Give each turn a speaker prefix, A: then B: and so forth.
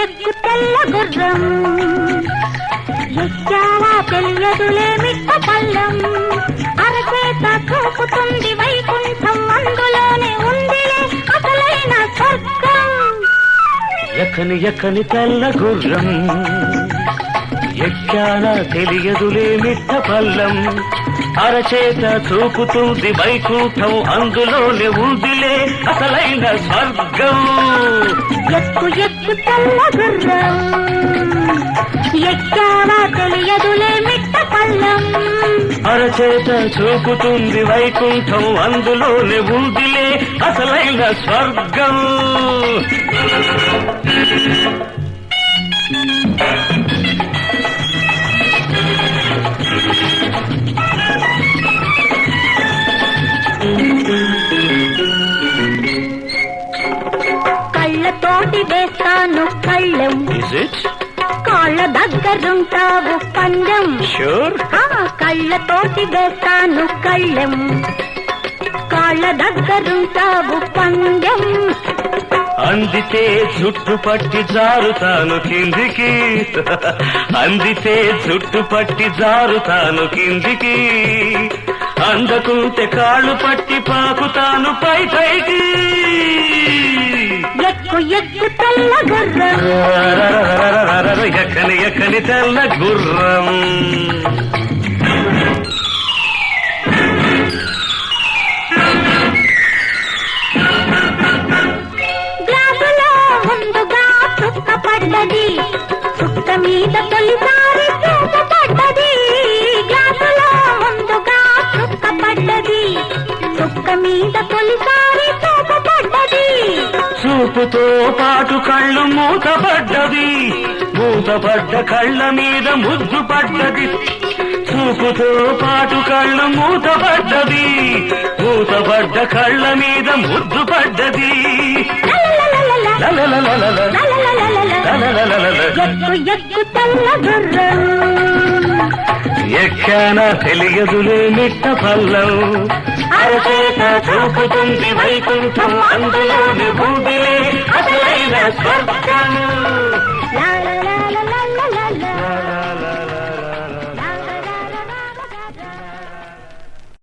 A: ఎక్కు తెల్ల గుర్రం ఎక్కావా తెలియదులే మిట్ట పల్లం అరచేత చూపుతుంది వైకుంఠం అందులోనే ఉందిలే అసలైన స్వర్గం
B: ఎక్కని ఎక్కని తెల్ల గుర్రం ఎక్కానా తెలియదులే మిట్ట పల్లం అరచేత చూపుతుంది వైకుంఠం అందులోనే ఉందిలే అసలైన స్వర్గం
A: ఎక్కు ఎక్కు తెల్ల గుర్రం ఎక్కావా తెలియదులే మిట్ట పల్లం
B: అరచేత చూపుతుంది వైకుంఠం అందులోనే ఉందిలే అసలైన స్వర్గం
A: కళ్ళతోటి వేస్తాను కళ్ళెం కాళ్ళ దగ్గరుంటావు పందెం కళ్ళతోటి వేస్తాను కళ్ళెం కాళ్ళ దగ్గరుంటావు పందెం
B: అందితే జుట్టు పట్టి జారుతాను కిందికి అందితే జుట్టు పట్టి జారుతాను కిందికి అందకుంటే కాళ్ళు పట్టి పాకుతాను పై పైకి
A: ఎక్కు ఎక్కు తెల్ల గుర్రం
B: ఎక్కని ఎక్కని తెల్ల గుర్రం
A: గ్లాసులో ముందుగా చుక్క పడ్డది చుక్క మీద తొలిసారి చూప పడ్డది గ్లాసులో ముందుగా చుక్క పడ్డది చుక్క మీద తొలిసారి చూప పడ్డది
B: చూపుతో పాటు కళ్ళు మూతపడ్డది మూతపడ్డ కళ్ళ మీద ముద్దు పడ్డది చూపుతో పాటు కళ్ళు మూతపడ్డది మూతపడ్డ కళ్ళ మీద ముద్దు పడ్డది
A: ఎక్కు ఎక్కు తెల్ల గుర్రం
B: ఎక్కానా తెలియదులే మిట్ట పల్లం అరచేత చూపుతుంది వైకుంఠం అందులోని ఉందిలే